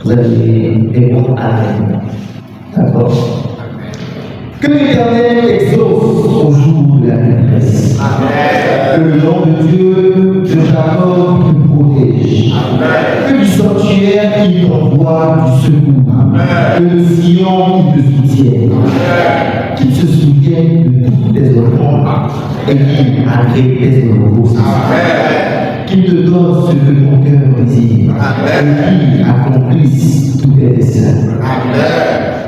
Vous avez des mots Amen. D'accord? Que l'Éternel exauce au jour de la détresse. Amen. Que le nom de Dieu de Jacob nous protège. Amen. Que du sanctuaire il t'envoie du secours. Que le Sion, il te soutienne. Qu'il se souvienne de tous tes enfants et qu'il agrée tes grossesses. Qu'il te donne ce que ton cœur désire et qu'il accomplisse tous tes desseins.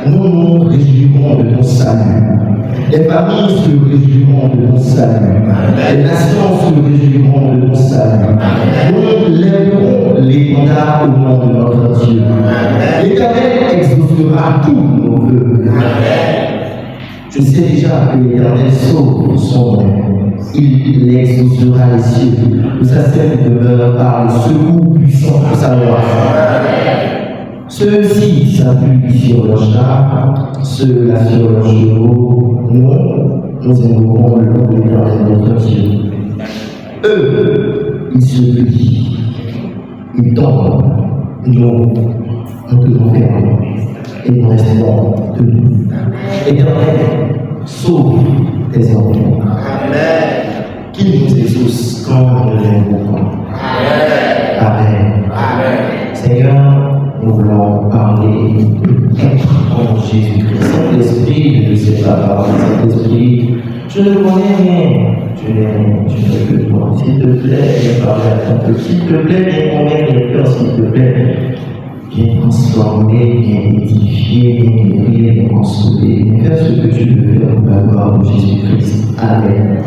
Nous nous réjouirons de ton salut. Les familles se réjouiront de ton salut. Les nations se réjouiront de ton salut. Nous lèverons l'étendard au nom de notre Dieu. L'Éternel exaucera tous nos vœux. Je sais déjà que l'Éternel sauve son nom. Il exaucera les cieux. Nous assène demeure par le secours puissant de sa loi. Ceux-ci s'appuient sur leur char, ceux-là sur leurs chevaux. Nous invoquons le nom de l'Éternel notre Dieu. Eux, ils se plient, ils tombent, nous te conférons et nous restons tenus. Éternel, sauve tes enfants. Qu'il nous exauce quand nous l'invoquons. Amen. Seigneur, nous voulons parler d'être en Jésus-Christ. Saint-Esprit, je ne sais pas parler. Saint-Esprit, je ne connais rien. Je n'ai que toi. S'il te plaît, viens parler à ton peuple. S'il te plaît, viens convaincre les cœurs. S'il te plaît, viens transformer, viens édifier, viens guérir, viens consoler. Viens faire ce que tu veux faire pour la gloire de Jésus-Christ. Amen.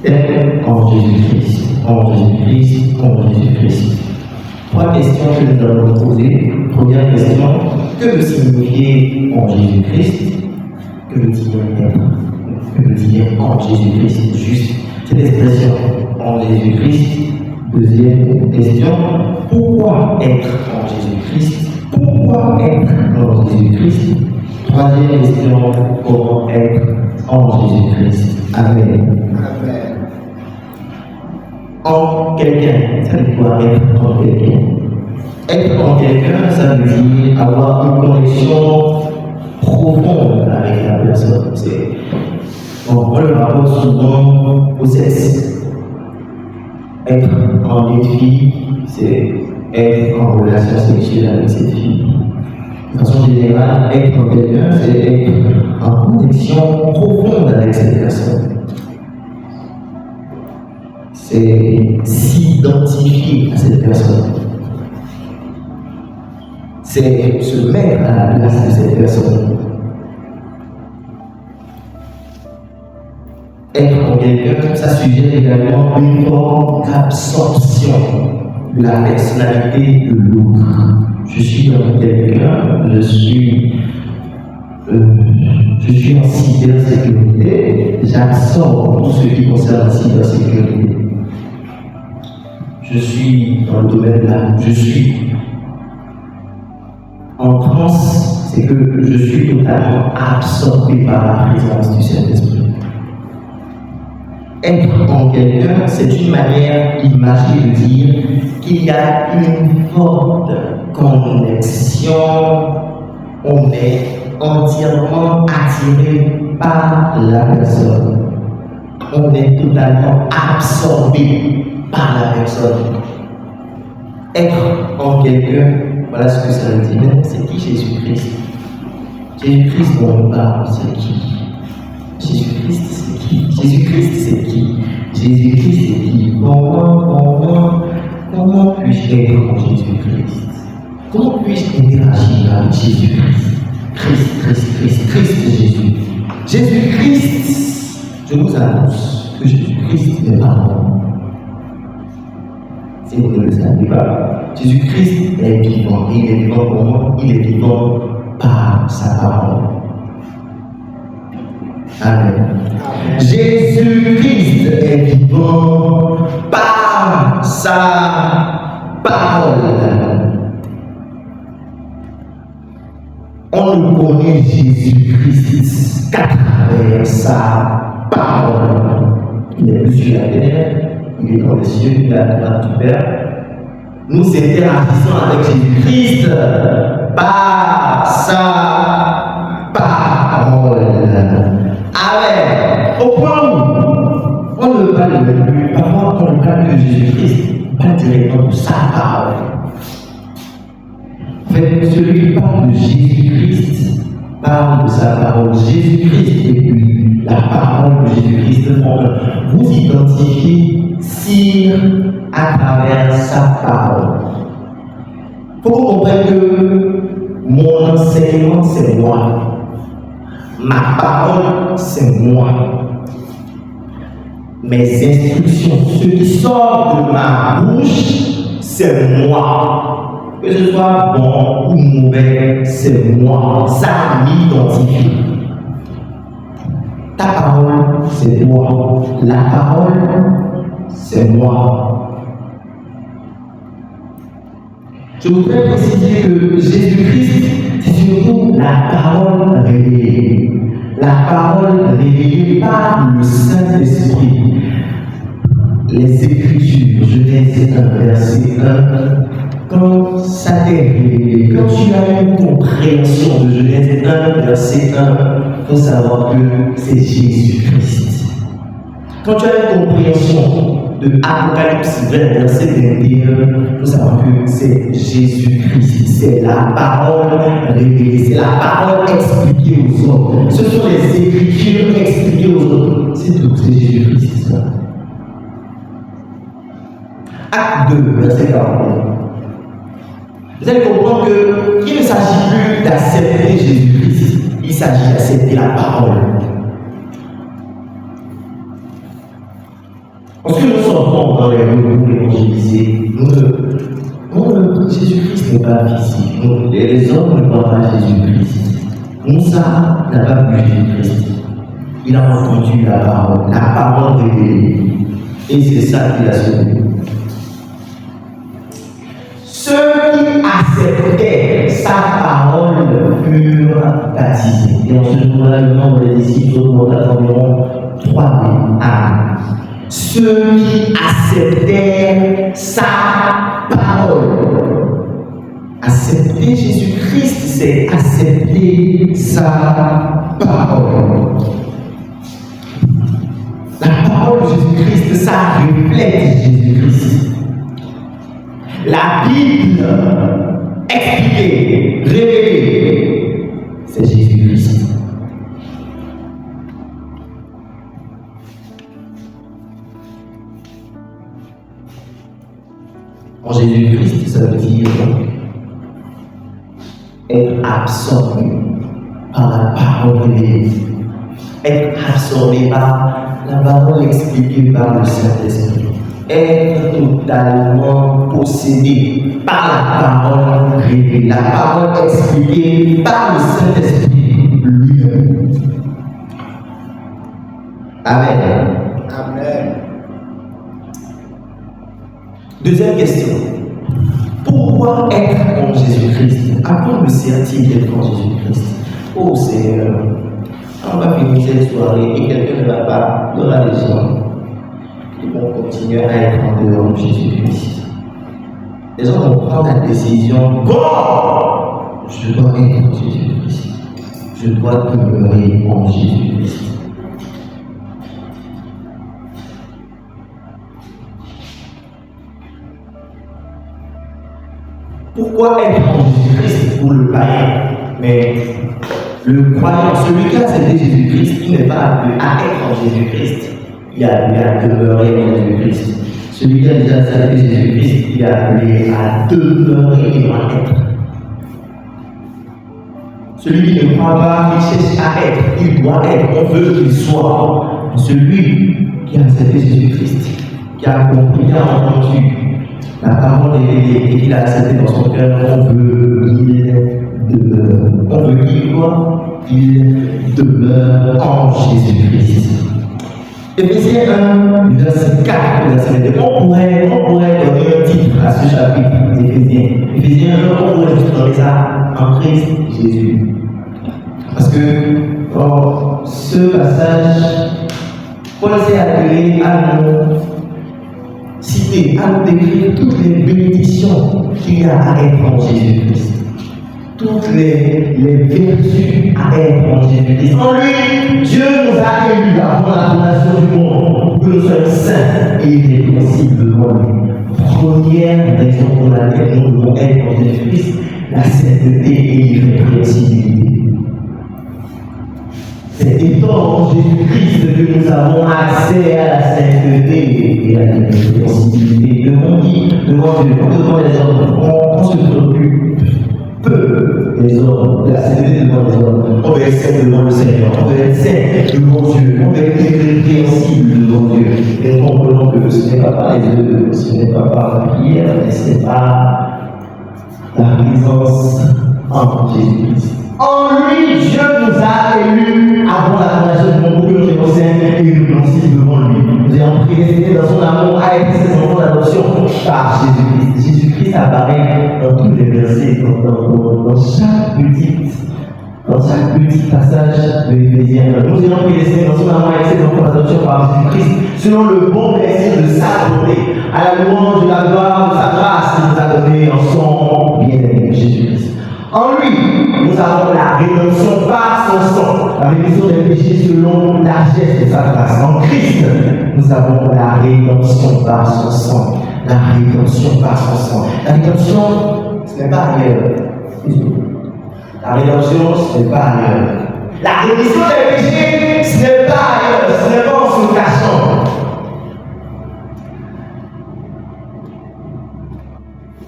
Être en Jésus-Christ. En Jésus-Christ. En Jésus-Christ. Trois questions que nous allons poser. Première question, que veut signifier en Jésus-Christ? Que veut dire être? Que veut dire en Jésus-Christ? Juste cette expression en Jésus-Christ. Deuxième question, pourquoi être en Jésus-Christ? Pourquoi être en Jésus-Christ? Troisième question, comment être en Jésus-Christ? Amen. En quelqu'un, ça veut quoi être en quelqu'un? Être en quelqu'un, ça veut dire avoir une connexion profonde avec la personne. On le rapporte souvent au sexe. Être en une fille, c'est être en relation sexuelle avec cette fille. De façon générale, être en quelqu'un, c'est être en connexion profonde avec cette personne. C'est s'identifier à cette personne. C'est se mettre à la place de cette personne. Être en quelqu'un, ça suggère également une forme d'absorption de la personnalité de l'autre. Je suis dans quelqu'un, je suis en cybersécurité, j'absorbe tout ce qui concerne la cybersécurité. Je suis dans le domaine de la... Je suis en transe, c'est que je suis totalement absorbé par la présence du Saint-Esprit. Être en quelqu'un, c'est une manière imagée de dire qu'il y a une forte connexion, on est entièrement attiré par la personne. On est totalement absorbé par la personne. Être en quelqu'un, voilà ce que ça veut dire. C'est qui Jésus-Christ? Jésus-Christ dont on parle, c'est qui? Jésus-Christ, c'est qui? Jésus-Christ, c'est qui? Jésus-Christ, c'est qui? Comment puis-je être en Jésus-Christ? Comment puis-je interagir avec Jésus-Christ? Christ, Jésus. Jésus-Christ, je vous annonce que Jésus-Christ est pardon. Si vous ne le savez pas, Jésus-Christ est vivant. Il est vivant pour moi, il est vivant par sa parole. Amen. Jésus-Christ est vivant par sa parole. On ne connaît Jésus-Christ qu'à travers sa parole. Il est plus sur la terre, il est dans les cieux, il est à la droite du Père. Nous interagissons avec Jésus-Christ par sa parole. Amen. Au point où on ne parle même plus, parfois on ne parle que de Jésus-Christ, pas directement de sa parole. fait, celui qui parle de Jésus-Christ parle de sa parole. Jésus-Christ et puis la parole de Jésus-Christ. Vous identifiez Cyr à travers sa parole. Il faut comprendre que mon enseignement, c'est moi. Ma parole, c'est moi. Mes instructions, ce qui sort de ma bouche, c'est moi. Que ce soit bon ou mauvais, c'est moi. Ça m'identifie. Ta parole, c'est toi. La parole, c'est moi. Je voudrais préciser que Jésus-Christ, c'est surtout la parole révélée. La parole révélée par le Saint-Esprit. Les Écritures, Genèse 1, verset 1. Quand ça t'est révélé, quand tu as une compréhension de Genèse 1, verset 1, il faut savoir que c'est Jésus-Christ. Quand tu as une compréhension de Apocalypse 20, verset 21, il faut savoir que c'est Jésus-Christ. C'est la parole révélée, c'est la parole expliquée aux hommes. Ce sont les Écritures expliquées aux hommes. C'est tout, c'est Jésus-Christ. Acte 2, verset 41. Vous allez comprendre qu'il ne s'agit plus d'accepter Jésus-Christ, il s'agit d'accepter la parole. Lorsque nous sortons dans les rues pour évangéliser, Jésus-Christ n'est pas visible. Les hommes ne voient pas Jésus-Christ. Moussa n'a pas vu Jésus-Christ. Il a entendu la parole révélée. Et c'est ça qu'il a sauvé. Ceux qui acceptaient sa parole furent baptisés. Et en ce jour-là, le nombre des disciples augmenta d'environ 3000 âmes. Ceux qui acceptaient sa parole. Accepter Jésus-Christ, c'est accepter sa parole. La parole de Jésus-Christ, ça reflète Jésus-Christ. La Bible expliquée, révélée, c'est Jésus-Christ. En Jésus-Christ, ça veut dire être absorbé par la parole révélée, être absorbé par la parole expliquée par le Saint-Esprit. Être totalement possédé par la parole révélée, la parole expliquée par le Saint-Esprit lui-même. Amen. Amen. Deuxième question. Pourquoi être en Jésus-Christ? À quoi me sert-il d'être en Jésus-Christ? Oh Seigneur, on va finir cette soirée et quelqu'un ne va pas, il y aura des gens qui vont continuer à être en dehors de Jésus-Christ. Les gens vont prendre la décision, bon, je dois être en Jésus-Christ. Je dois demeurer en Jésus-Christ. Pourquoi être en Jésus-Christ pour le païen? Mais le croyant, celui qui a accepté Jésus-Christ, il n'est pas appelé à être en Jésus-Christ. Il est appelé à demeurer en Jésus-Christ. Celui qui a déjà accepté Jésus-Christ, il est appelé à demeurer et à être. Celui qui ne croit pas, il cherche à être, il doit être, on veut qu'il soit. Celui qui a accepté Jésus-Christ, qui a compris, qui a entendu la parole révélée et qu'il a accepté dans son cœur, on veut qu'il demeure. On veut qu'il quoi? Il demeure en Jésus-Christ. Éphésiens 1, verset 4, verset 2. On pourrait donner un titre à ce chapitre d'Éphésiens. Éphésiens 1, on pourrait juste donner ça en Christ Jésus. Parce que ce passage, Paul s'est appelé à nous citer, à nous décrire toutes les bénédictions qu'il y a à être en Jésus-Christ. Toutes les vertus à être en Jésus-Christ. En lui, Dieu nous a élus avant la fondation du monde pour que nous soyons saints et irréprochables devant lui. Première raison pour laquelle nous devons être en Jésus-Christ, la sainteté et l'irrépressibilité. C'est étant en Jésus-Christ que nous avons accès à la sainteté et à l'irrépressibilité. Devant qui? Devant Dieu, devant les hommes. On se préoccupe peu des hommes, de la sainteté devant les hommes. On veut être saint devant le Seigneur, on veut être saint devant Dieu, on veut être irrépréhensible devant Dieu. Et nous comprenons que ce n'est pas par les œuvres, ce n'est pas par la prière, mais c'est par la présence en Jésus-Christ. En lui, Dieu nous a élus avant la fondation du monde pour que nous soyons saints et irrépréhensibles devant lui. Nous ayons prédestiné dans son amour à être ses enfants d'adoption par Jésus-Christ. Jésus-Christ apparaît dans tous les versets, dans chaque petit passage de l'Éphésiens. Nous ayons prédestiné dans son amour à être ses enfants d'adoption par Jésus-Christ, selon le bon plaisir de sa volonté, à la louange de la gloire de sa grâce qu'il nous a donnée en son bien-aimé Jésus-Christ. En lui, nous avons la rédemption par son sang, la rémission des péchés selon la largesse de sa grâce. En Christ, nous avons la rédemption par son sang. La rédemption par son sang. La rédemption, ce n'est pas ailleurs. La rédemption, ce n'est pas ailleurs. La rémission des péchés, ce n'est pas ailleurs. Ce n'est pas en se cachant.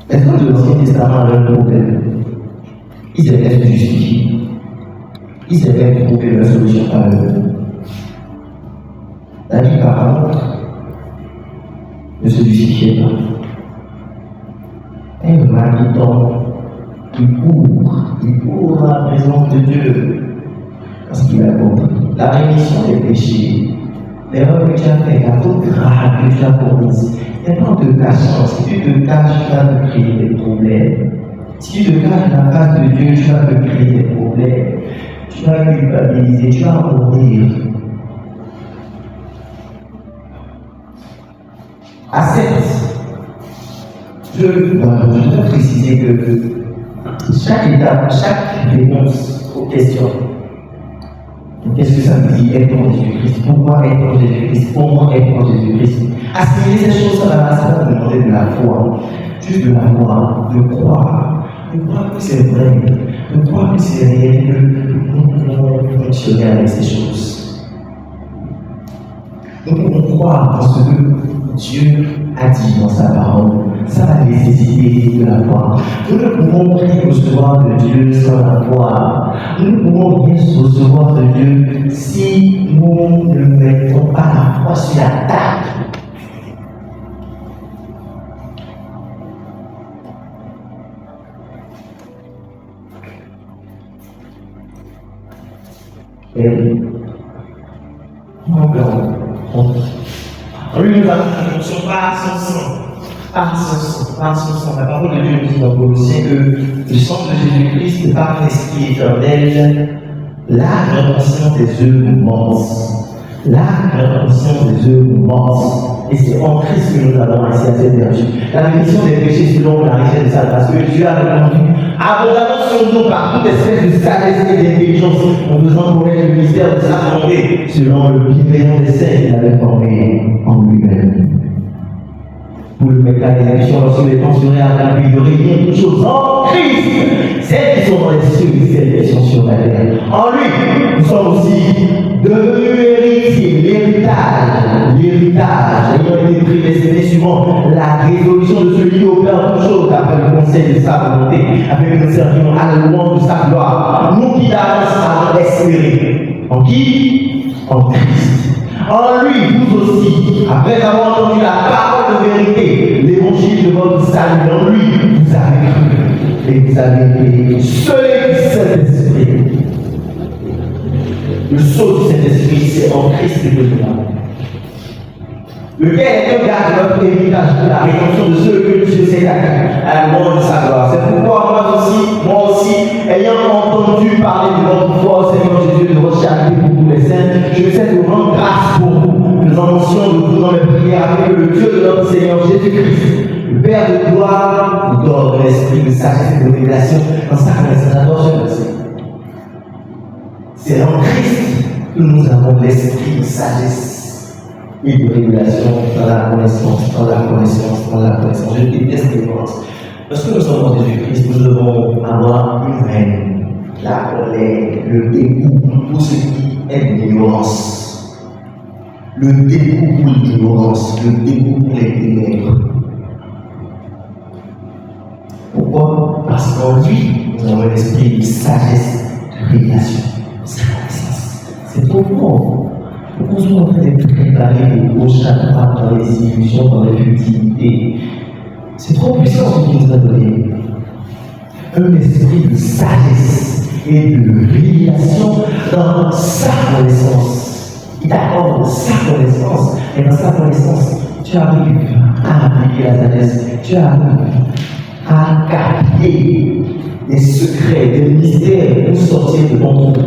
Est-ce que l'Ancien Testament a un problème? Ils étaient justifiés. Ils étaient trouvé la solution par eux. La vie par contre ne se justifiait pas. Un habitant qui court à la présence de Dieu parce qu'il a compris la rémission des péchés. L'erreur que tu as faite, la faute grave que tu as commise, n'est pas de cachant. Si tu te caches, tu vas te créer des problèmes. Si tu te caches la face de Dieu, tu vas te créer des problèmes. Tu vas culpabiliser, tu vas mourir. À 7, je dois préciser que chaque étape, chaque réponse aux questions, qu'est-ce que ça veut dire être en Jésus-Christ? Pourquoi être en Jésus-Christ? Comment être en Jésus-Christ? Assimiler ces choses, ça va demander de la foi. Juste de la foi, de croire que c'est vrai, de croire que c'est réel, que nous pouvons fonctionner avec ces choses. Nous pouvons croire en ce que Dieu a dit dans sa parole. Ça va nécessiter de la foi. Nous ne pouvons rien recevoir de Dieu sans la foi. Nous ne pouvons rien recevoir de Dieu si nous ne mettons pas la foi sur la table. Et oui, mon Père, lui nous avons la rédemption par son sang. Par son sang. La parole de Dieu nous dit dans Colossiens que le sang de Jésus-Christ par l'Esprit éternel, la rédemption des œuvres mortes. La rédemption des œuvres mortes. Et c'est en Christ que nous avons accès à cette vertu. La rémission des péchés selon la richesse de sa grâce, que Dieu a répandu abondamment sur nous par toute espèce de sagesse et d'intelligence, en faisant connaître le mystère de sa volonté, selon le bienveillant dessein qu'il avait formé en lui-même. Pour le mettre à l'exécution lorsqu'il est pensionné à la vie de réunir toutes choses en Christ, celles qui sont dans les cieux et celles qui sont sur la terre. En lui, nous sommes aussi devenus héritiers, l'héritage ayant été prédestiné suivant la résolution de celui qui opère toutes choses après le conseil de sa volonté, afin que nous servions à la louange de sa gloire. Nous qui d'avance avons espéré. En qui? En Christ. En lui, vous aussi, après avoir entendu la parole de vérité, l'évangile de votre salut, en lui, vous avez cru et vous avez été scellés du Saint-Esprit. Le sceau du Saint-Esprit, c'est en Christ que nous avons. Lequel est un gars de notre héritage de la rédemption de ceux que Dieu s'est acquis à la mort de sa gloire. C'est pourquoi moi aussi, ayant entendu parler de votre foi, Seigneur Jésus, de votre charité pour tous les saints, je sais de rendre grâce pour vous, faisant mention de vous dans mes prières, afin que le Dieu de notre Seigneur Jésus-Christ, le Père de gloire, nous donne l'esprit de sagesse et de révélation dans sa connaissance. J'adore ce verset. C'est en Christ que nous avons l'esprit de sagesse et de révélation dans la connaissance. Je déteste les mots. Lorsque nous sommes en Jésus-Christ, nous devons avoir une haine, la colère, le dégoût pour ce qui est l'ignorance. Le dégoût pour l'ignorance, le dégoût pour les ténèbres. Pourquoi? Parce qu'en lui, nous avons l'esprit de sagesse, de révélation, de connaissance. C'est trop fort. Nous sommes en train d'être préparés de gauche à droite dans les illusions, dans les futilités. C'est trop puissant ce qu'il nous a donné. Un esprit de sagesse et de révélation dans sa connaissance. Il t'accorde sa connaissance. Et dans sa connaissance, tu arrives à appliquer la sagesse. Tu arrives à capter des secrets, des mystères pour sortir de ton trou.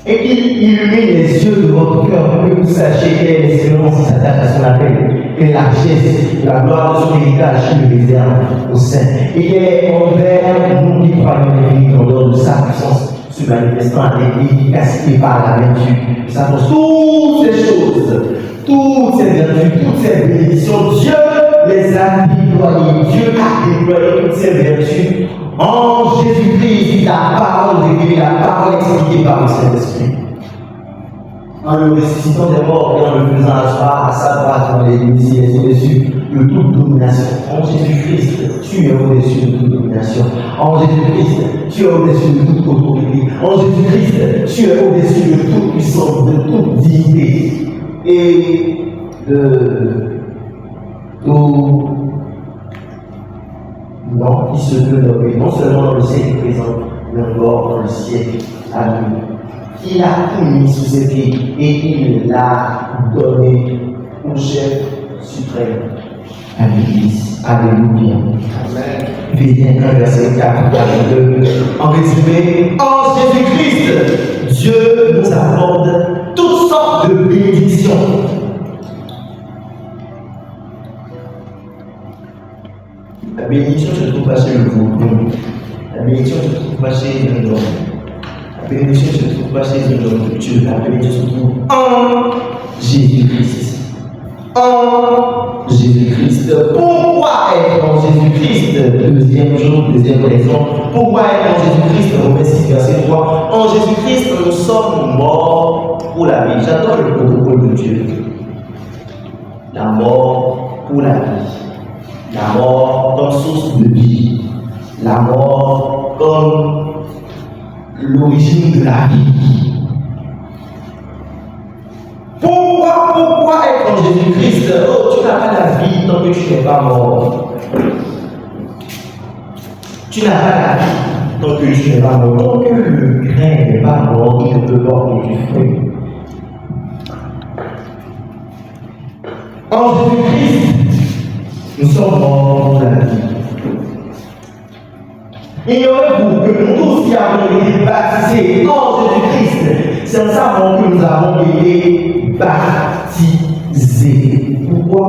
Et qu'il illumine les yeux de votre cœur, que vous sachiez quelle est l'espérance qui s'attache à son appel, quelle est la richesse, la gloire de son héritage qui le réserve au sein, et quelle est envers nous qui croyons l'infini grandeur de sa puissance, se manifestant avec efficacité par la vertu. Ça pose toutes ces choses, toutes ces vertus, toutes ces bénédictions. Dieu les a déployées, Dieu a déployé toutes ces vertus en Jésus-Christ, la parole révélée, la parole expliquée par le Saint-Esprit. En le ressuscitant des morts et en le faisant asseoir à sa droite dans les cieux au-dessus de toute domination. En Jésus-Christ, tu es au-dessus de toute domination. En Jésus-Christ, tu es au-dessus de toute autorité. En Jésus-Christ, tu es au-dessus de toute puissance, de toute dignité et de tout non qui se peut nommer, non seulement dans le siècle présent, mais encore dans le siècle à venir. Il a tout mis sous ses pieds et il l'a donné au chef suprême à l'Église. Alléluia. Amen. Éphésiens 1, verset 4 à 2. En résumé, en Jésus-Christ, Dieu nous accorde toutes sortes de bénédictions. La bénédiction ne se trouve pas chez le vautour. La bénédiction ne se trouve pas chez un homme. La bénédiction ne se trouve pas chez un homme de Dieu. La bénédiction se trouve en Jésus-Christ. En Jésus-Christ. Pourquoi être en Jésus-Christ? Deuxième jour, deuxième raison. Pourquoi être en Jésus-Christ? Romains 6, verset 3. En Jésus-Christ, nous sommes morts pour la vie. J'adore le protocole de Dieu. La mort pour la vie. La mort comme source de vie. La mort comme l'origine de la vie. Pourquoi être en Jésus-Christ? Oh, tu n'as pas la vie tant que tu n'es pas mort. Tu n'as pas la vie tant que tu n'es pas mort. Tant que le grain n'est pas mort, il ne peut porter du fruit. En Jésus-Christ, nous sommes morts pour la vie. Ignorez-vous que nous tous qui avons été baptisés en Jésus-Christ, c'est ça que nous avons été baptisés. Pourquoi?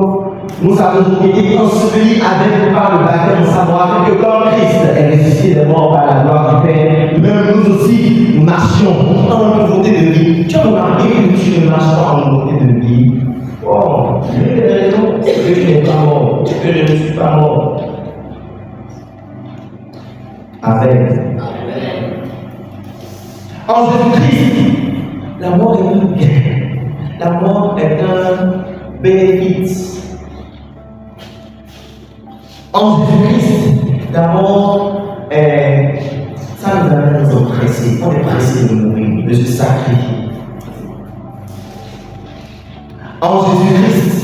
Nous avons été ensevelis avec par le baptême, savoir que comme Christ est ressuscité des morts par la gloire du Père, même nous aussi nous marchions en nouveauté de vie. Tu as remarqué que tu ne marches pas en nouveauté de vie. Oh, l'une des raisons, c'est que je n'ai pas mort, c'est que je ne suis pas mort. Amen. En Jésus-Christ, la mort est un gain. La mort est un bénéfice. En Jésus-Christ, la mort est. Ça nous amène à nous empresser. On est pressé de mourir, de se sacrifier. En Jésus-Christ,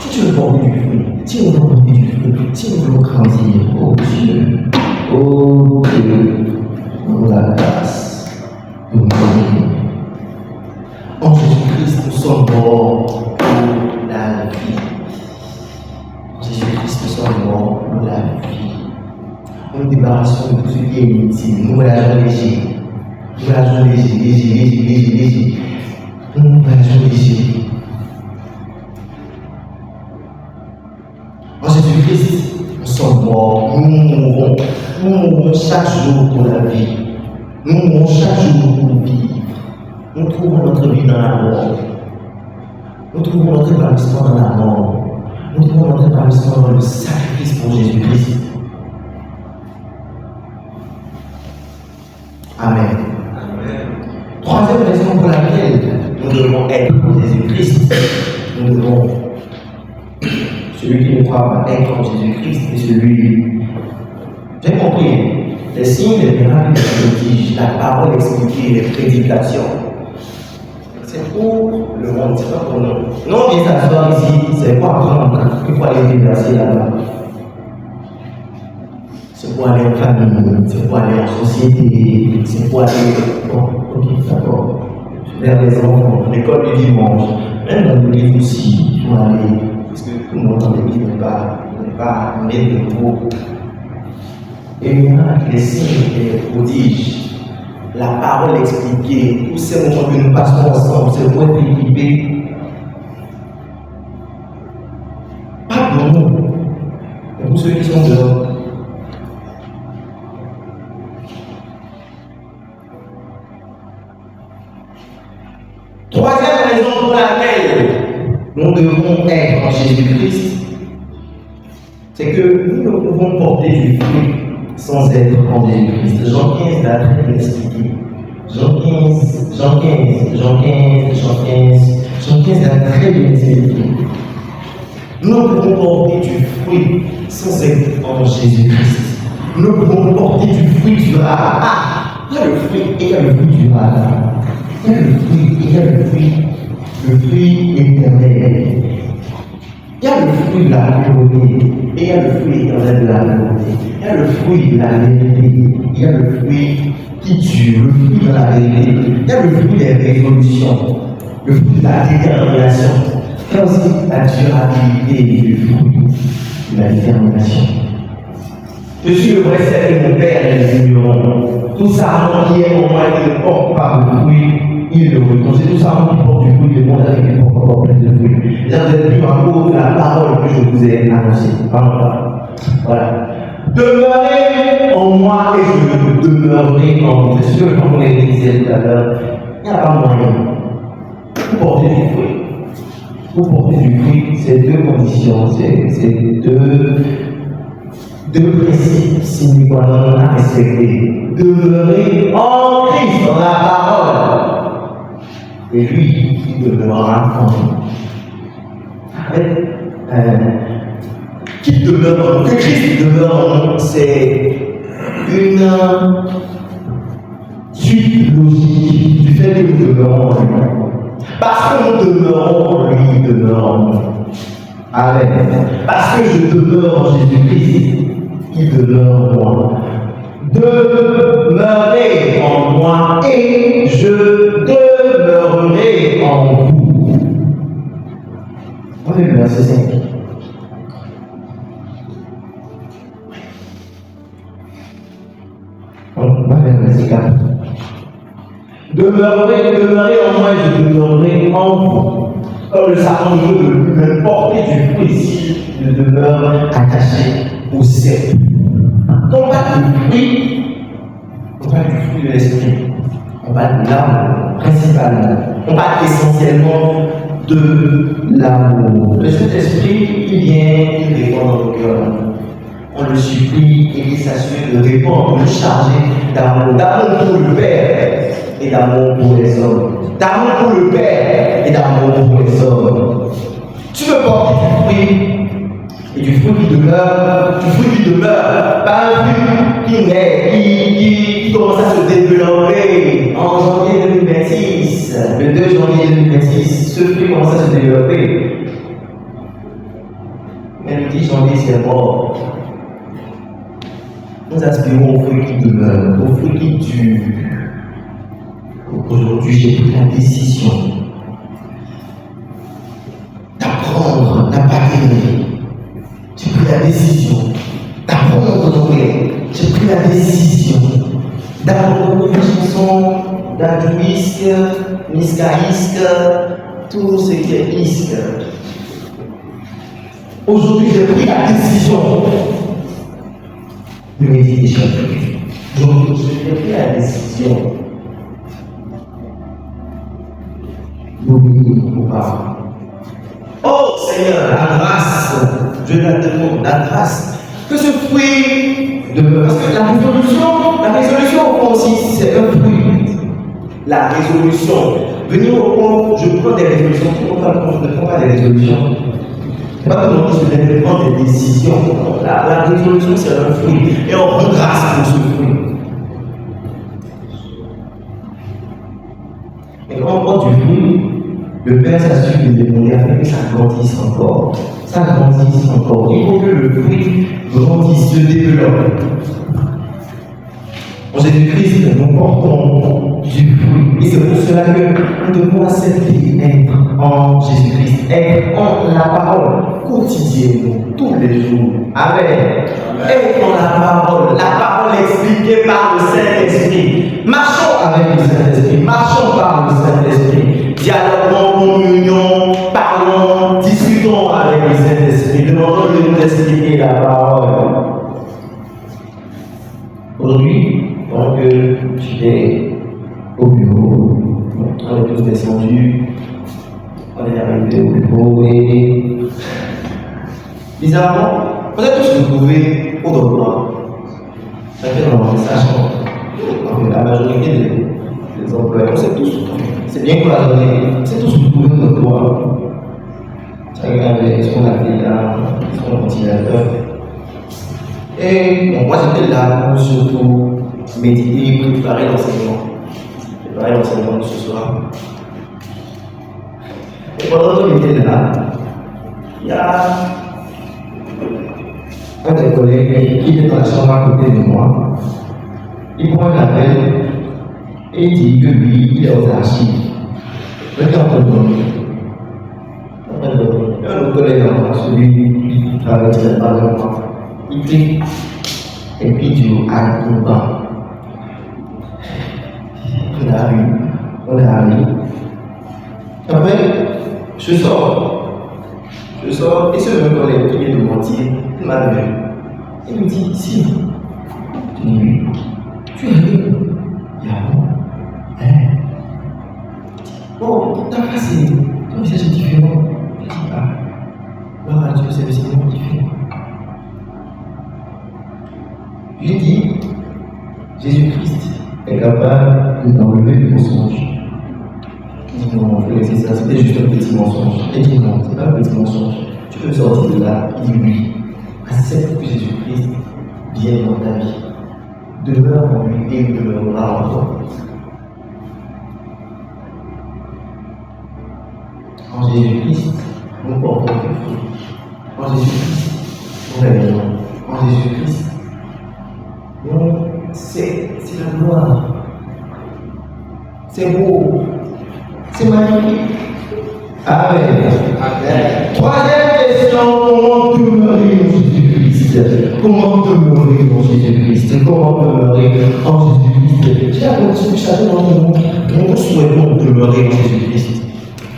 si tu veux porter du fruit, si nous voulons porter du fruit, si nous voulons grandir, oh Dieu, oh Dieu, nous la grâce, nous nous. En Jésus-Christ, nous sommes morts pour la vie. En Jésus-Christ, nous sommes morts pour la vie. Nous nous débarrassons de tout ce qui est inutile. Nous voyageons léger. Nous voyageons léger. Nous voyageons léger. En Jésus-Christ, nous sommes morts, nous mourrons chaque jour pour la vie. Nous mourrons chaque jour pour vivre. Nous trouvons notre vie dans la mort. Nous trouvons notre épanouissement dans la mort. Nous trouvons notre épanouissement sang, le sacrifice pour Jésus-Christ. Amen. Troisième raison pour laquelle nous devons être en Jésus-Christ, nous devons, celui qui ne croit pas être en Jésus-Christ et celui, j'ai compris, les signes, les miracles, les prodiges, la parole expliquée, les prédications, c'est pour le monde, c'est pas pour nous. Nous, on vient s'asseoir ici, c'est pour apprendre, il faut aller déplacer là-bas. C'est pour aller en famille, c'est pour aller en société, c'est pour aller, bon, ok, d'accord, vers les enfants, l'école du dimanche, même dans l'église aussi, il faut aller, parce que tout le monde dans l'église n'est pas né de nouveau. Et maintenant, les signes, les prodiges, la parole expliquée, tous ces moments que nous passons ensemble, c'est pour être équipés. Pas pour nous, mais pour ceux qui sont dehors. Troisième raison pour laquelle nous devons être en Jésus-Christ, c'est que nous ne pouvons porter du fruit sans être en Jésus-Christ. Jean 15 l'a très bien expliqué. Jean 15 l'a très bien expliqué. Nous ne pouvons porter du fruit sans être en Jésus-Christ. Nous ne pouvons porter du fruit durable. Ah, il y a le fruit et il y a le fruit durable. Il y a le fruit et il y a le fruit éternel. Il y a le fruit de la pureté et il y a le fruit éternel de la pureté. Il y a le fruit de la vérité, il y a le fruit qui tue, le fruit de la vérité, il y a le fruit des résolutions, le fruit de la détermination. Il y a aussi la durabilité du fruit de la détermination. Je suis le vrai cercle et mon Père est le vigneron. Tout ça qui est au moins qui ne porte pas de fruit, il le reconnaît. C'est tout ça qui porte du fruit, le monde avec qui porte encore plus de fruits. Vous êtes plus à cause de la parole que je vous ai annoncée. Voilà. Demeurez en moi et je demeurerai en vous. C'est ce que on disait tout à l'heure. Il n'y a pas moyen. Pour porter du fruit. Pour porter du fruit, c'est deux conditions, c'est deux principes sine qua non à respecter. Demeurer en Christ, dans la parole. Et lui, il demeurera en nous. Qui demeure en nous, que Christ demeure en nous, c'est une suite logique du fait que nous demeurons en lui. Parce que nous demeurons en lui, il demeure en nous. Amen. Parce que je demeure en Jésus-Christ, il demeure en moi. Demeurez en moi et je demeurerai en vous. On est le verset 5. On va vers le verset 4. Demeurez en moi et je demeurerai en vous. Comme le savon de lui-même porter du fruit s'il ne demeure attaché au cep. On parle du fruit, on parle du fruit de l'esprit. On parle de l'âme principalement. On parle essentiellement de l'amour. Le Saint-Esprit, il vient, il répond dans le cœur. On le supplie et il s'assure de répondre, de charger d'amour. D'amour pour le Père et d'amour pour les hommes. D'amour pour le Père et d'amour pour les hommes. Tu veux porter du fruit et du fruit qui demeure, pas un fruit qui naît, qui commence à se développer en janvier 2026. Le 2 janvier 2026, ce fruit commence à se développer. Mais le 10 janvier, c'est mort. Nous aspirons au fruit qui demeure, au fruit qui dure. Aujourd'hui, j'ai pris la décision d'apprendre, d'appartenir. J'ai pris la décision d'apprendre l'anglais. J'ai pris la décision d'apprendre les chansons d'Adouisque, Niskaïsque, tout ce qui est isque. Aujourd'hui, j'ai pris la décision de méditer chaque jour. Aujourd'hui, j'ai pris la décision d'oublier vos parents. Oh Seigneur, la grâce grâce. Je la demande, la grâce. Que ce fruit demeure. Parce que la résolution au fond aussi, c'est un fruit. La résolution. Venir au fond, je prends des résolutions. Tout le monde ne prend pas des résolutions. C'est pas tout le monde qui se lève prendre des décisions. La résolution, c'est un fruit. Et on rend grâce pour ce fruit. Et quand on prend du fruit, le Père s'assure de demander afin que ça grandisse encore. Ça grandisse encore. Il faut que le fruit grandisse, se développe. En Jésus-Christ, nous portons du fruit. Et c'est pour cela que nous devons accepter être en Jésus-Christ, être en la parole quotidiennement, tous les jours. Amen. Être en la parole expliquée par le Saint-Esprit. Marchons avec le Saint-Esprit, marchons par le Saint-Esprit. Dialoguons, communion, parlons, discutons avec le Saint-Esprit. Demandons de nous expliquer la parole. Aujourd'hui, donc, j'étais au bureau, on est tous descendus, on est arrivé au bureau et bizarrement, on a tous retrouvé au dortoir. Chacun dans sa chambre. La majorité des employés, on s'est tous retrouvés. C'est bien qu'on l'a donné, on s'est tous retrouvés au dortoir. Chacun avait son appel, son ventilateur. Et bon, moi j'étais là pour surtout méditer, préparer l'enseignement de ce soir. Et pendant qu'on était là, il y a un des collègues qui était dans la chambre à côté de moi. Il prend un appel et il dit que lui, il est aux archives. Je suis en train de dormir. Un autre collègue à moi, celui qui travaille directement avec moi. Il prie et puis Dieu a un temps. On arrive. Après, je sors et ce même collègue qui vient de mentir, il m'a vu. Il me dit, si, tu es arrivé. Il y a bon, ta face est, ton visage est différent. Je dis, gloire à Dieu, c'est vraiment différent. Je lui dis, Jésus-Christ est capable d'enlever le mensonge. Il dit non, c'est ça, c'était juste un petit mensonge. Il dit non, c'est pas un petit mensonge. Tu peux sortir de là. Il dit oui. Accepte que Jésus-Christ vienne dans ta vie. Demeure en lui et il demeurera en toi. En Jésus-Christ, nous portons du fruit. En Jésus-Christ, nous réveillons. En Jésus-Christ, c'est la gloire. C'est beau. C'est magnifique. Amen. Amen. Troisième question, comment demeurer en Jésus-Christ? Comment demeurer en Jésus-Christ? Comment demeurer en Jésus-Christ? J'ai l'impression que chacun d'entre nous souhaitons demeurer en Jésus-Christ.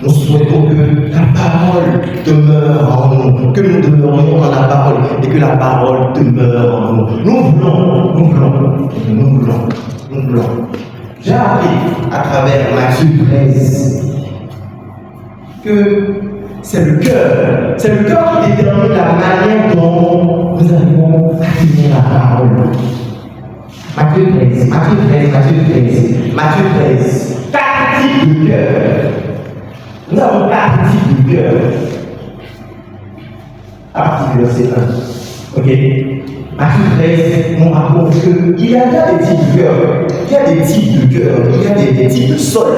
Nous souhaitons que la parole demeure en nous, que nous demeurions dans la parole et que la parole demeure en nous. Nous voulons. J'ai appris à travers Matthieu 13 que c'est le cœur qui détermine la manière dont nous allons accueillir la parole. Matthieu 13. 4 types de cœur. Nous avons 4 types de cœur. À partir du verset 1. Ok? Matthieu 13 nous raconte qu'il y a des types de cœur. Il y a des types de cœur. Il y a des types de sol.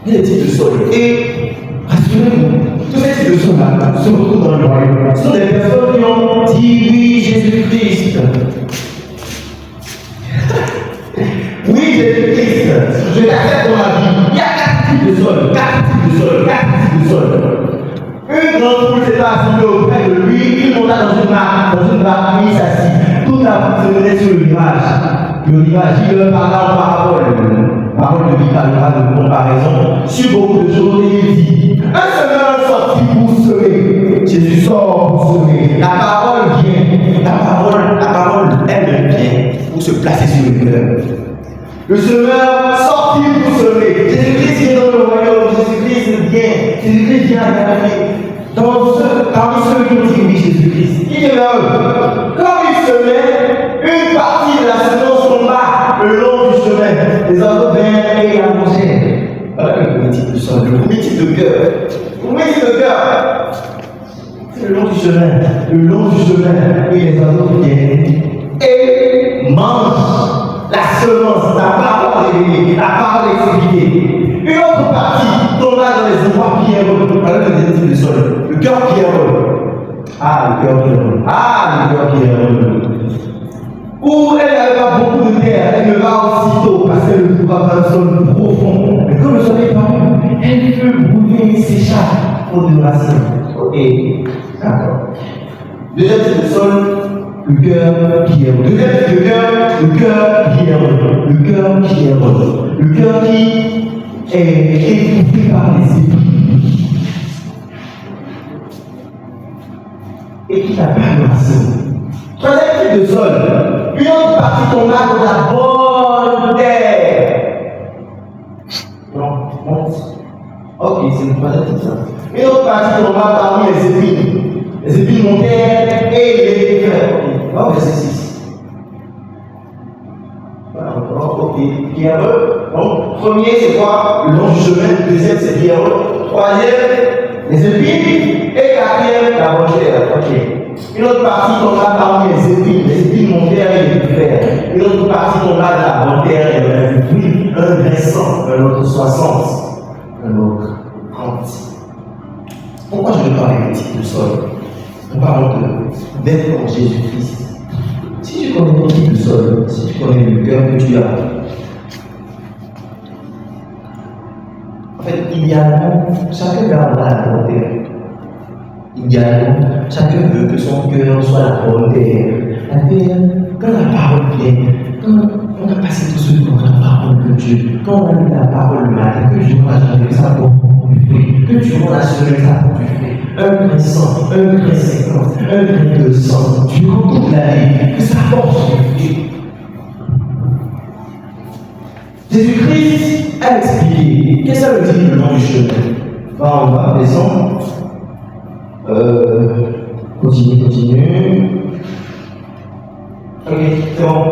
Et rassurez-vous, tous ces types de sol-là se retrouvent dans le royaume. Ce sont des personnes qui ont dit oui, Jésus-Christ. Oui, Jésus-Christ, je t'accepte dans ma vie. Il y a 4 types de sol. Une grande foule s'est assemblée auprès de lui, il monta dans une barque, il s'assit. Toute la foule se menait sur le rivage. Il leur parla en parole de vie parlera de comparaison sur beaucoup de choses et il dit, un semeur sorti pour semer. Jésus sort pour semer. La parole elle vient pour se placer sur le cœur. Le semeur sorti pour semer. Jésus-Christ vient dans le royaume. Jésus-Christ vient à Galilée. Parmi pierreux. Comme il semait, une partie de la semence tomba le long du chemin. Les oiseaux vinrent et la mangèrent. Voilà le premier type de sol, le premier type de cœur. Le premier type de cœur, c'est le long du chemin. Le long du chemin, et les oiseaux viennent et mangent la semence, la parole révélée, la parole expliquée. Une autre partie tomba dans les endroits pierreux. Voilà le deuxième type de sol, le cœur pierreux. Ah, le cœur pierreux. Ah, le cœur pierreux. Où elle n'avait pas beaucoup de terre, elle ne va aussitôt parce qu'elle ne trouva pas un sol profond. Mais comme le soleil parut, elle fut brûlée et s'échappe pour de racines. Ok, d'accord. Deuxième type de sol, le cœur pierreux. Deuxième type de cœur, le cœur pierreux. Le cœur pierreux. Le cœur qui est étouffé par les épis et qui n'a pas de racines. Troisième type de sol, une autre partie tomba dans la bonne terre. Non, monte. Ok, c'est le troisième type ça. Une autre partie tomba parmi les épines. Les épines montèrent et les fers. Ok, verset 6. Ok, pierreux. Donc, premier, c'est quoi? Le long du chemin. Deuxième, c'est pierreux. Troisième, les épines. Et quatrième, la bonne terre. Ok. Une autre partie tomba parmi les épines montèrent et les fers. Une autre partie tomba dans la bonne terre et le fruit, un graissant, un autre 60, un autre 30. Pourquoi je veux parler des types de sol? Nous parlons d'être en Jésus-Christ. Si tu connais le type de sol, si tu connais le cœur que tu as, en fait, idéalement, chacun gardera la bonne terre. Idéalement, chacun veut que son cœur soit la bonne terre. La terre, quand la parole vient, quand on a passé tout ce temps dans la parole de Dieu, quand on a lu la parole le matin, que Dieu va changer ça pour du fruit, que Dieu va assurer ça pour du fruit. Un grain 100, un grain 50, un grain 200, durant toute l'année, que ça porte du fruit. Jésus-Christ a expliqué. Qu'est-ce que ça veut dire le nom du chemin? On va descendre. Continue. Ok, c'est bon.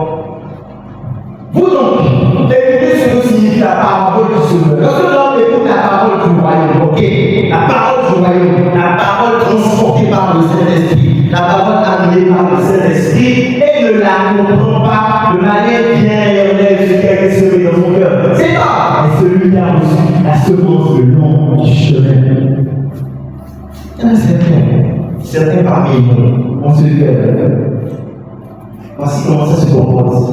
Vous donc, écoutez ce que signifie la parole du Seigneur. Lorsque l'homme écoute la parole du royaume, ok, la parole du royaume, la parole transportée par le Saint-Esprit, la parole amenée par le Saint-Esprit, et ne la comprend pas de manière bien réelle ce qui a été semé dans son cœur. C'est pas, mais celui qui a reçu la semence le long du chemin. Il y en a certains parmi nous, on se dit voici comment ça se compose.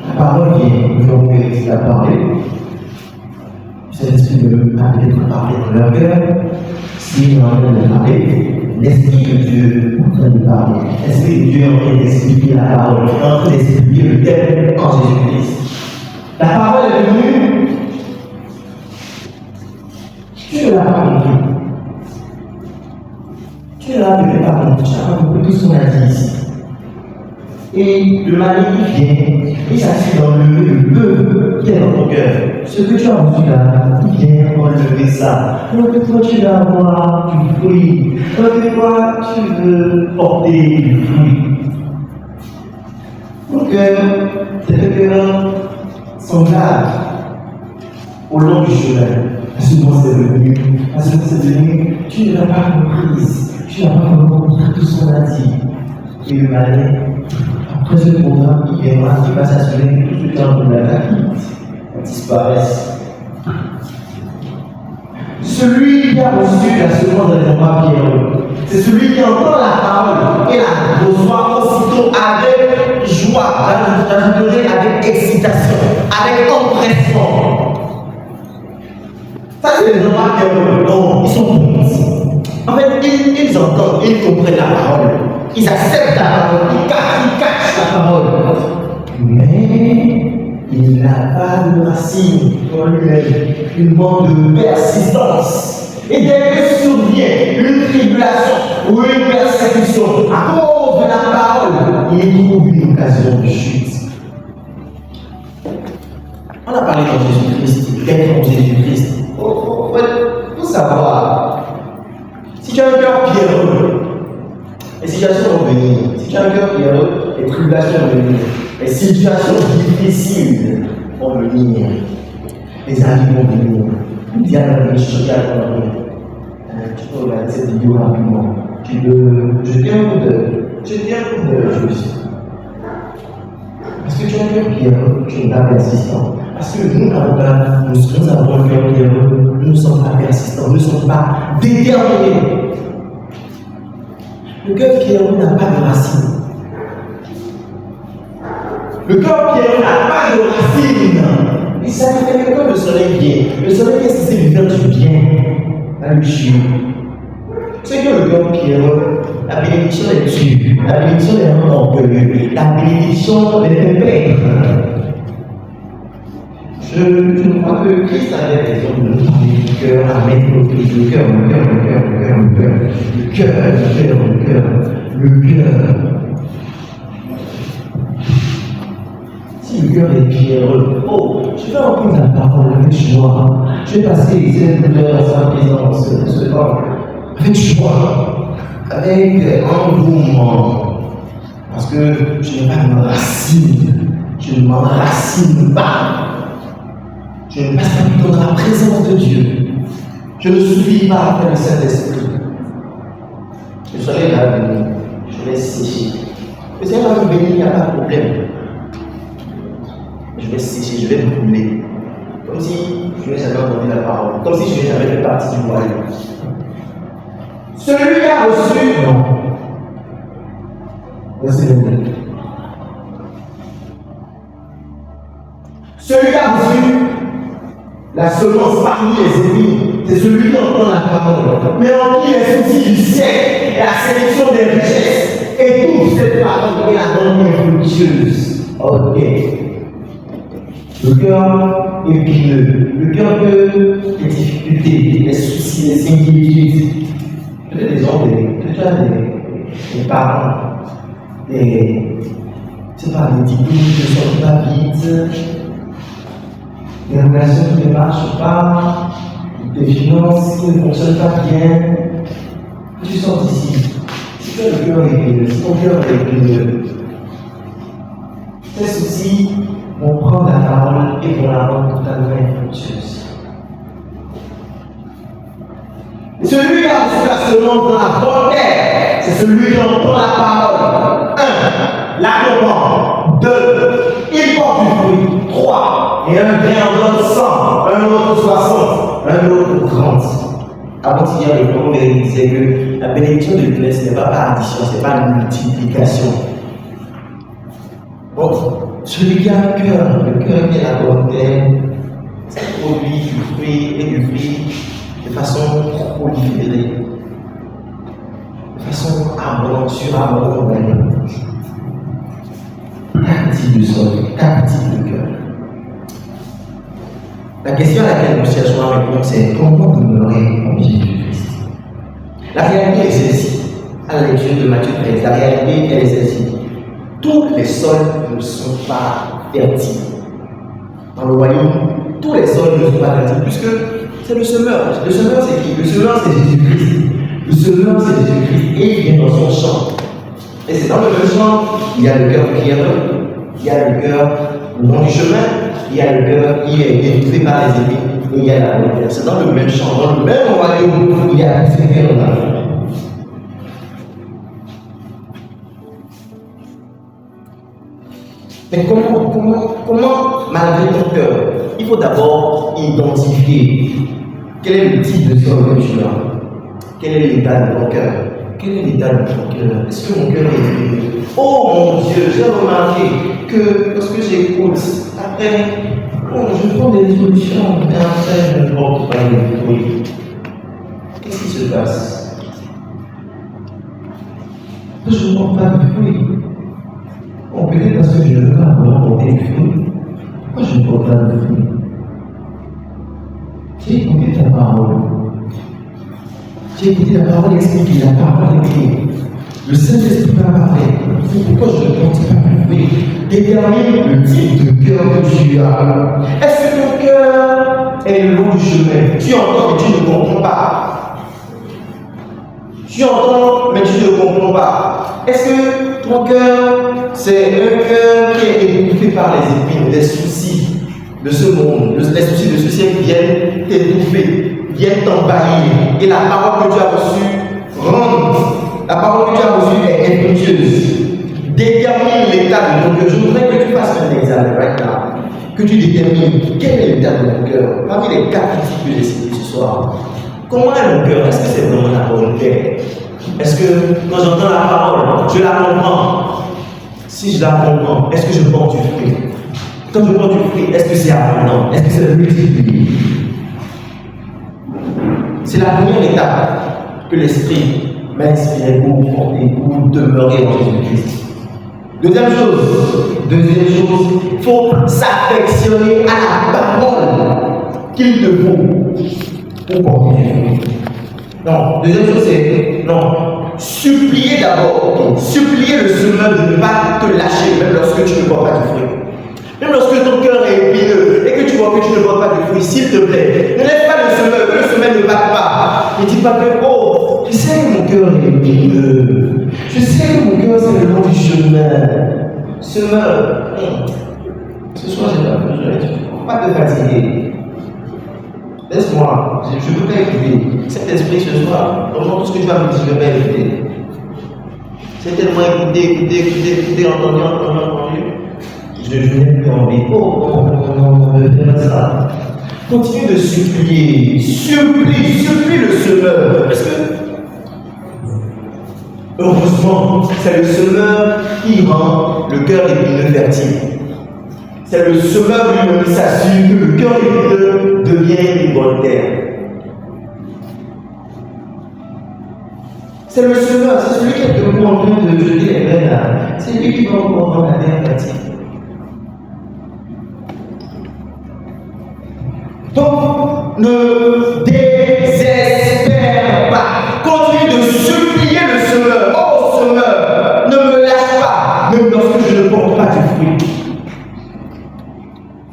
La parole vient, nous avons vérifié la parole. Saint-Esprit veut peut-être parler dans leur cœur. Si nous sommes en train de parler, l'Esprit de Dieu est en train de parler. L'Esprit de Dieu est en train d'expliquer la parole, est en train d'expliquer le thème en Jésus-Christ. La parole est venue, tu ne l'as pas compris. Tu ne l'as pas compris, tu n'as pas compris tout ce qu'on a dit ici. Et le mari vient, il s'assied dans le peu qui est dans ton cœur. Ce que tu as reçu là, il vient enlever ça. Donc toi tu vas avoir du fruit. Donc toi tu veux porter du fruit. Donc tes cœurs sont là au long du chemin. La semence est venue, tu ne l'as pas comprise. Tu n'as pas compris tout ce qu'on a dit. Et le malin, après ce programme, il viendra, il va s'assurer que tout ce qui est en train de disparaisse. Celui qui a reçu la semence de l'endroit pierreux, c'est celui qui entend la parole et la reçoit aussitôt avec joie, avec excitation, avec empressement. Ça, c'est les endroits pierreux. Non, ils sont bons. En fait, ils entendent, ils comprennent la parole. Ils acceptent la parole, ils cachent la parole. Mais il n'a pas de racine dans lui-même. Il manque de persistance. Et dès que survient une tribulation ou une persécution à cause de la parole, il trouve une occasion de chute. On a parlé de Jésus-Christ, d'être en Jésus-Christ. Il faut savoir, si tu as un cœur pierreux, les situations vont venir. Si tu tu as un cœur pierreux, les tribulations vont venir, les situations difficiles vont venir, les amis vont venir, le diable va venir choquer à ton avenir. Tu peux regarder cette vidéo rapidement. Tu peux jeter un coup d'œil juste. Parce que tu as un cœur pierreux, tu n'es pas persistant. Parce que nous avons un cœur pierreux, nous ne sommes pas persistants, nous ne sommes pas déterminés. Le cœur pierreux n'a pas de racines. Le cœur pierreux n'a pas de racines. Et ça fait que quand le soleil vient, le soleil vient, c'est lui faire du bien. La luxure. C'est que le cœur pierreux, la bénédiction est tue, la bénédiction est un orgueilleux, la bénédiction est fait perdre. Je crois que Christ avait raison de nous parler du cœur, à mettre le cœur, le cœur. Si le cœur est pierreux, je vais reprendre la parole avec joie. Je vais passer cette douleur à sa présence, ce temps, avec joie, avec engouement. Parce que je n'ai pas de racine, je ne m'enracine pas. Je ne passe pas plutôt dans la présence de Dieu. Je ne suis pas après le Saint-Esprit. Le soleil va venir, je vais sécher. Le Seigneur va me bénir, il n'y a pas de problème. Je vais sécher, je vais brûler. Comme si je n'ai jamais entendu la parole. Comme si je n'ai jamais fait partie du royaume. Celui qui a reçu, non. Verset 22. Celui qui a reçu la semence parmi les ennemis, c'est celui qui entend la parole, mais en qui les soucis du siècle et la sélection des richesses étouffent cette parole et la rend infructueuse. Ok. Le cœur est pileux. Le cœur peut les difficultés, les soucis, les inquiétudes. Peut-être des parents, des diplômes qui ne sortent pas vite. Des relations qui ne marchent pas, des finances qui ne fonctionnent pas bien. Tu sors d'ici. Si ton cœur est pileux, si ton cœur est pileux, ces soucis vont prendre la parole et vont la rendre totalement infructueuse. Celui qui a reçu la semence dans la bonne terre, c'est celui qui entend la parole. 1. La comprend. 2. Il porte du fruit. 3. Et un vient en donne 100, un autre 60, un autre 30. Avant-hier, les prophètes disaient que la bénédiction de Dieu, ce n'est pas par addition, ce n'est pas une multiplication. Donc, celui qui a un cœur, le cœur qui est la bonne terre, c'est produit du fruit et du fruit de façon proliférée, de façon abondante, surabondante. 4 types de sol, 4 types de cœur. La question à laquelle nous cherchons à répondre, c'est comment demeurer en Jésus-Christ. La réalité est celle-ci. À la lecture de Matthieu 13, la réalité est celle-ci. Tous les sols ne sont pas fertiles. Dans le royaume, tous les sols ne sont pas fertiles, puisque c'est le semeur. Le semeur, c'est qui? Le semeur, c'est Jésus-Christ. Le semeur, c'est Jésus-Christ. Et il vient dans son champ. Et c'est dans le même champ, il y a le cœur pierreux, il y a le cœur au long du chemin, il y a le cœur qui est élevé par les ennemis, et il y a la bonne terre. C'est dans le même champ, dans le même royaume, il y a ces cœurs-là. Mais comment, malgré ton cœur, il faut d'abord identifier quel est le type de sol que tu as, quel est l'état de ton cœur. Quel est l'état de ton cœur? Est-ce que mon cœur est élevé? Oh mon Dieu, j'ai remarqué que lorsque j'écoute, après, je prends des résolutions, mais après, je ne porte pas les fruits. Qu'est-ce qui se passe? Je ne porte pas de fruits. Bon, peut-être parce que je ne veux pas vraiment porter de fruits. Pourquoi je ne porte pas de fruits? J'ai écouté ta parole. J'ai écouté la parole expliquée, la parole écrite. Le Saint-Esprit m'a parlé. Pourquoi je ne porte pas de fruits? Détermine le type de cœur que tu as. Est-ce que ton cœur est le long du chemin? Tu entends mais tu ne comprends pas. Tu entends mais tu ne comprends pas. Est-ce que ton cœur, c'est un cœur qui est étouffé par les épines, des soucis de ce monde, les soucis de ce siècle viennent t'étouffer, viennent t'envahir, et la parole que tu as reçue rentre. La parole que tu as reçue est impétueuse. Détermine l'état de ton cœur. Je voudrais que tu fasses un examen right now. Que tu détermines quel est l'état de mon cœur. Parmi les 4 critiques que j'ai citées ce soir. Comment est mon cœur? Est-ce que c'est vraiment la volonté? Est-ce que quand j'entends la parole, je la comprends? Si je la comprends, est-ce que je porte du fruit? Quand je porte du fruit, est-ce que c'est abondant? Est-ce que c'est multiplié? C'est la première étape que l'Esprit m'a inspiré pour porter, pour demeurer en Jésus-Christ. Deuxième chose, il faut s'affectionner à la parole qu'il te faut pour porter du fruit. Non, deuxième chose, c'est supplier d'abord. Supplier le semeur de ne pas te lâcher, même lorsque tu ne portes pas du fruit. Même lorsque ton cœur est épineux et que tu vois que tu ne portes pas du fruit, s'il te plaît, ne laisse pas le semeur, que le semeur ne batte pas. Ne dis pas que, oh, je sais que mon cœur est épineux. Je sais que mon cœur c'est le long du chemin. Semeur, ce soir j'ai pas besoin, tu ne peux pas te fatiguer. Laisse-moi, je ne peux pas écouter. Cet esprit ce soir, vraiment tout ce que tu vas me dire, je ne vais pas écouter. C'est tellement écouter, entendu. Je n'ai plus envie. On veut faire ça. Continue de supplier. Supplie le semeur. Parce que, heureusement, c'est le semeur qui rend le cœur épineux fertile. C'est le semeur lui-même qui s'assure que le cœur épineux devient une bonne terre. C'est le semeur, c'est celui qui est debout en train de jeter les graines là. C'est lui qui va encore rendre la terre fertile. Donc, ne désespère pas. Continue de supplier le semeur. Oh semeur, ne me lâche pas, même lorsque je ne porte pas du fruit.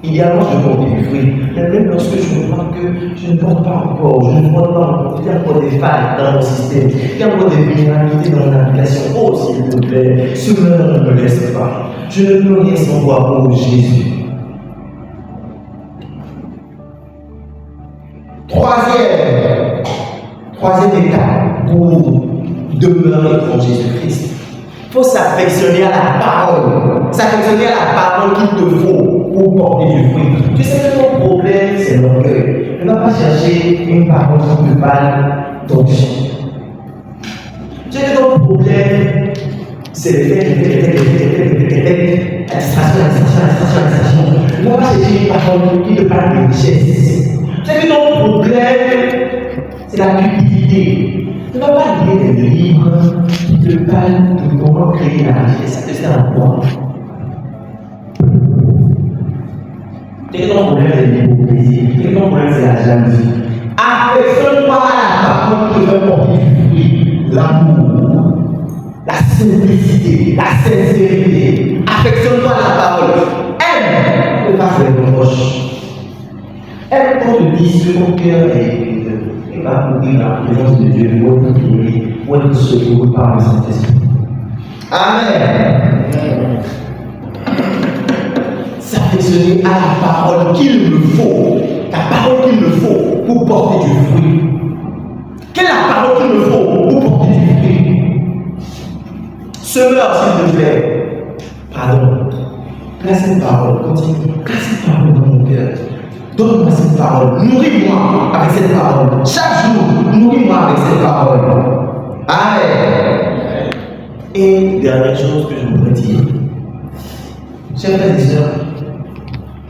Idéalement, je porte du fruit. Mais même lorsque je vois que je ne porte pas encore, il y a encore des failles dans mon système, il y a encore des vulnérabilités dans mon application. Oh, s'il te plaît, semeur, ne me laisse pas. Je ne peux rien sans toi, oh Jésus. Troisième étape pour demeurer en Jésus-Christ. Il faut s'affectionner à la parole. S'affectionner à la parole qu'il te faut pour porter du fruit. Tu sais que ton problème, c'est l'orgueil. Ne va pas chercher une parole qui te parle d'onction. Tu sais que ton problème, c'est le fait, la distraction. Ne va pas chercher une parole qui te parle de richesse. Tu sais que ton problème, c'est la cupidité. Tu ne vas pas lire des livres qui te parlent de comment créer la richesse. Ça te sert à quoi? Quel est ton problème? C'est l'hypocrisie. Quel est ton problème? C'est la jalousie. Affectionne-toi à la parole qui te fait porter du fruit. L'amour, la simplicité, la sincérité. Affectionne-toi à la parole. Aime ne pas faire de reproches. Aime qu'on te dise que ton cœur est épineux. Et va courir dans la présence de Dieu pour être prié, pour être secouru par le Saint-Esprit. Amen. S'affectionner à la parole qu'il me faut. La parole qu'il me faut pour porter du fruit. Quelle est la parole qu'il me faut pour porter du fruit? Semeur, s'il te plaît. Pardon. Place cette parole, continue. Place cette parole dans mon cœur. Donne-moi cette parole. Nourris-moi avec cette parole. Chaque jour, nourris-moi avec cette parole. Amen. Et dernière chose que je voudrais dire. Chers frères et sœurs,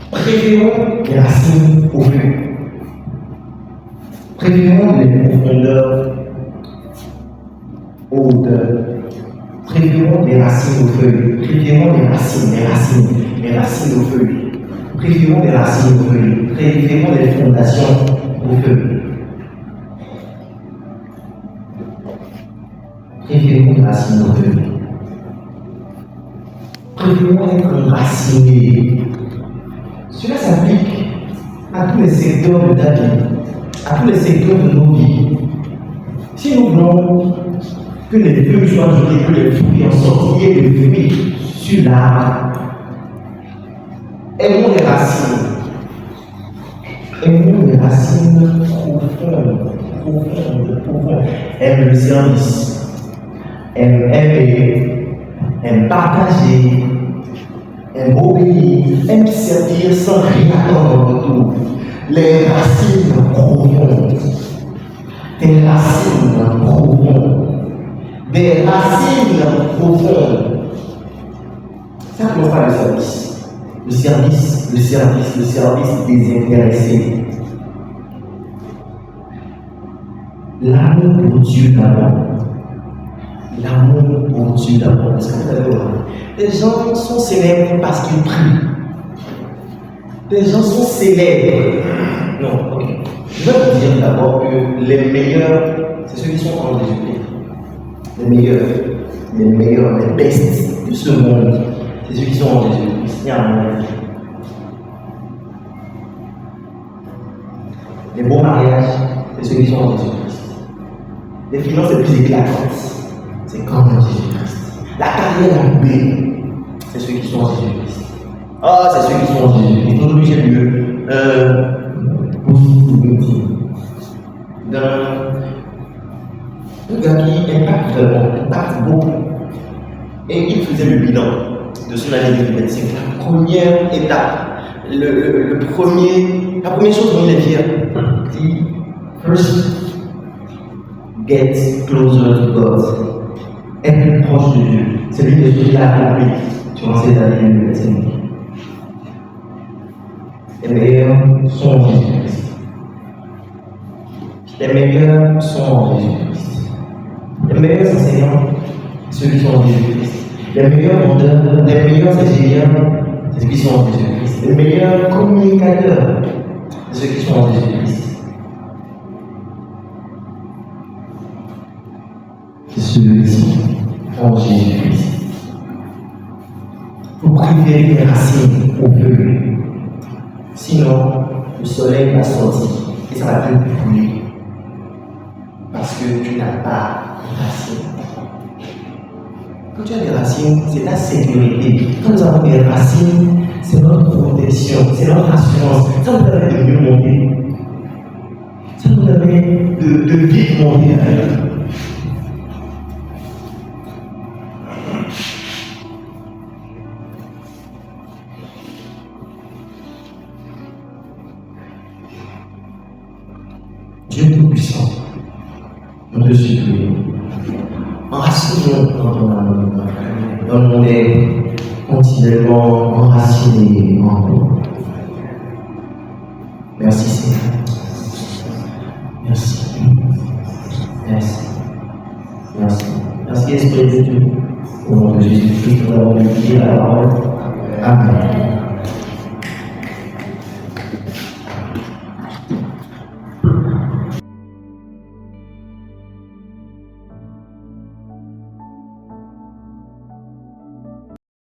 préférons les racines aux feuilles. Préférons les profondeurs aux hauteurs. Préférons les racines aux feuilles. Préférons les racines aux feuilles. Préférons les racines aux feuilles. Préférons les fondations aux feuilles. Préférons les racines aux feuilles. Préférons être enracinés. Cela s'applique à tous les secteurs de ta vie, à tous les secteurs de nos vies. Si nous voulons que Que les feuilles soient jetées, que les fruits en sortent. Il y ait des fruits sur l'arbre. Aimons les racines. Aimons les racines profondes. Aime le service. Aime aimer. Aime partager. Aime obéir. Aime servir sans rien attendre en retour. Les racines profondes. Des racines profondes. Des racines profondes. Ça comment faire le service. Le service désintéressé. L'amour pour Dieu d'abord. L'amour pour Dieu d'abord. Est-ce que vous avez remarqué? Les gens sont célèbres parce qu'ils prient. Les gens sont célèbres. Non, ok. Je vais vous dire d'abord que les meilleurs, c'est ceux qui sont en Jésus-Christ. Les meilleurs, les bestes de ce monde, c'est ceux qui sont en Jésus-Christ. Il y a un monde. Les beaux mariages, c'est ceux qui sont en Jésus-Christ. Les finances les plus éclatantes, c'est comme en Jésus-Christ. La carrière la plus belle, c'est ceux qui sont en Jésus-Christ. Ah, c'est ceux qui sont en Jésus-Christ. Aujourd'hui, j'ai lu un gars qui impacte beaucoup. Et il faisait le bilan de son année 2025. La première étape, la première chose dont il est fier, il dit first, get closer to God. Être plus proche de Dieu. C'est l'une des choses qu'il a accompli durant ces années 2025. Les meilleurs sont en Jésus-Christ. Les meilleurs sont en Jésus-Christ. Les meilleurs enseignants, ceux qui sont en Jésus-Christ. Les meilleurs vendeurs, les meilleurs ingénieurs, c'est ceux qui sont en Jésus-Christ. Les meilleurs communicateurs, c'est ceux qui sont en Jésus-Christ. C'est ceux-ci en Jésus-Christ. Vous préférez les racines au feu. Sinon, le soleil va sortir et ça va te brûler. Parce que tu n'as pas de racines. Quand tu as des racines, c'est ta sécurité. Quand nous avons des racines, c'est notre protection, c'est notre assurance. Ça nous permet de mieux monter. Ça nous permet de vite monter à l'heure. Dieu Tout-Puissant, nous te supplions, enracinons dans ton amour, dans le monde continuellement enraciné en nous. Merci Seigneur. Merci. Merci. Merci. Merci Esprit de Dieu. Au nom de Jésus-Christ, nous avons béni la parole. Amen.